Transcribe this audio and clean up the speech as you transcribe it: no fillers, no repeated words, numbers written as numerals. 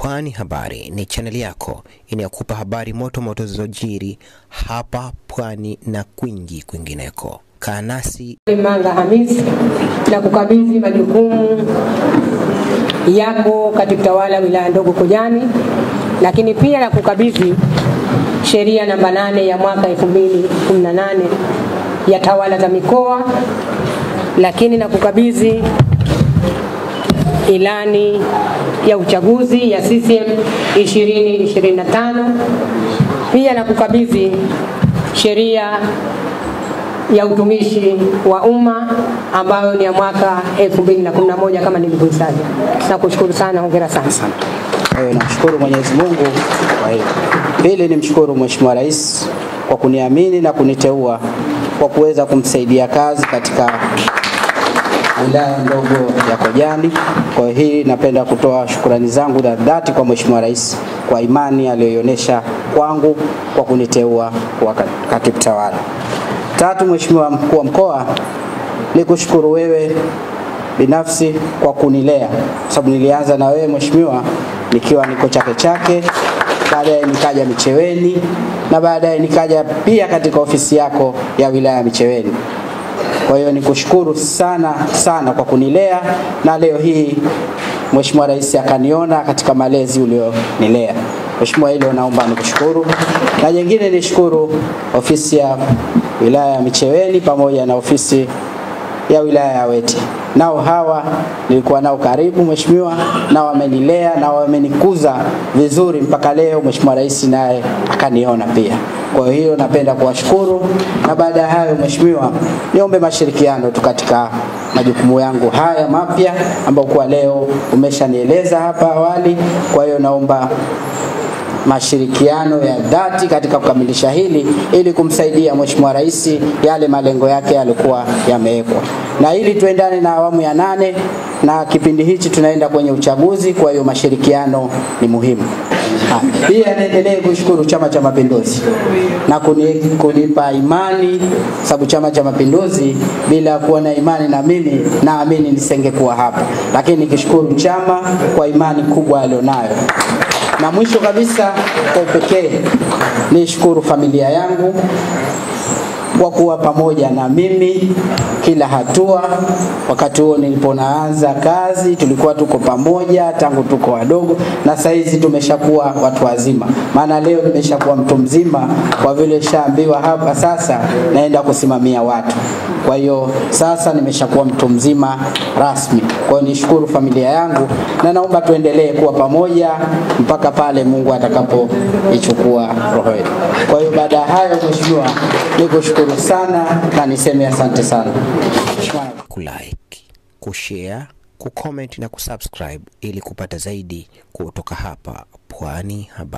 Pwani Habari ni channel yako inayokupa habari moto moto zilizojiri hapa Pwani na kwingineko. Kaa nasi. Manga Hamisi na kukabidhi majukumu yako katika tawala wilaya ndogo Kojani, lakini pia na kukabidhi sheria namba 8 ya mwaka 2018 ya tawala za mikoa, lakini na kukabidhi ilani ya uchaguzi ya CCM 2025, pia na kukabidhi sheria ya utumishi wa umma ambayo ni ya mwaka 2011 kama nilivyotaja. Nakushukuru sana, hongera sana. Nashukuru Mwenyezi Mungu kwa hilo. Pili, nimshukuru Mheshimiwa Rais kwa kuniamini na kuniteua kwa kuweza kumsaidia kazi katika wilaya ndogo ya Kojani. Kwa hii napenda kutoa shukrani zangu za dhati kwa Mheshimiwa Rais kwa imani aliyoonyesha kwangu kwa kuniteua kwa katibu tawala. Tatu, Mheshimiwa Mkuu wa Mkoa, nikushukuru wewe binafsi kwa kunilea, sababu nilianza na wewe Mheshimiwa nikiwa niko Chake Chake, baadaye nikaja Micheweni na baadaye nikaja pia katika ofisi yako ya wilaya Micheweni. Kwa hiyo nikushukuru sana kwa kunilea, na leo hii Mheshimiwa Rais akaniona katika malezi ulionilea. Mheshimiwa, hilo naomba nikushukuru. Na nyingine nishukuru ofisi ya wilaya ya Micheweni pamoja na ofisi ya wilaya ya Wete. Nao hawa nilikuwa nao karibu Mheshimiwa, na wamenilea na wamenikuza vizuri mpaka leo Mheshimiwa Rais naye akaniona pia. Kwa hiyo napenda kuwashukuru, na baada ya hayo Mheshimiwa, niombe mashirikiano tu katika majukumu yangu haya mapya ambayo kwa leo umeshanieleza hapa awali. Kwa hiyo naomba mashirikiano ya dhati katika kukamilisha hili ili kumsaidia Mheshimiwa Rais yale malengo yake yalikuwa yamewekwa. Na ili tuendane na awamu ya 8 na kipindi hichi tunaenda kwenye uchaguzi, kwa hiyo mashirikiano ni muhimu. Pia naendelee kushukuru Chama cha Mapinduzi na kunipa imani, sababu Chama cha Mapinduzi bila kuwa na imani na mimi naamini nisingekuwa hapa. Lakini nikishukuru chama kwa imani kubwa alionayo. Na mwisho kabisa kwa pekee nishukuru familia yangu kwa kuwa pamoja na mimi kila hatua. Wakati huo nilipoanza kazi tulikuwa tuko pamoja tangu tuko wadogo, na sasa hizi tumeshakuwa watu wazima. Maana leo nimeshakuwa mtu mzima kwa vile shaambiwa hapa sasa naenda kusimamia watu. Kwa hiyo sasa nimeshakuwa mtu mzima rasmi. Kwa hiyo nishukuru familia yangu na naomba tuendelee kuwa pamoja mpaka pale Mungu atakapoichukua roho yetu. Kwa hiyo baada ya hayo Mheshimiwa, nikushukuru sana na niseme asante sana. Kulike, kushare, kucomment na kusubscribe ili kupata zaidi kutoka hapa Pwani Habari.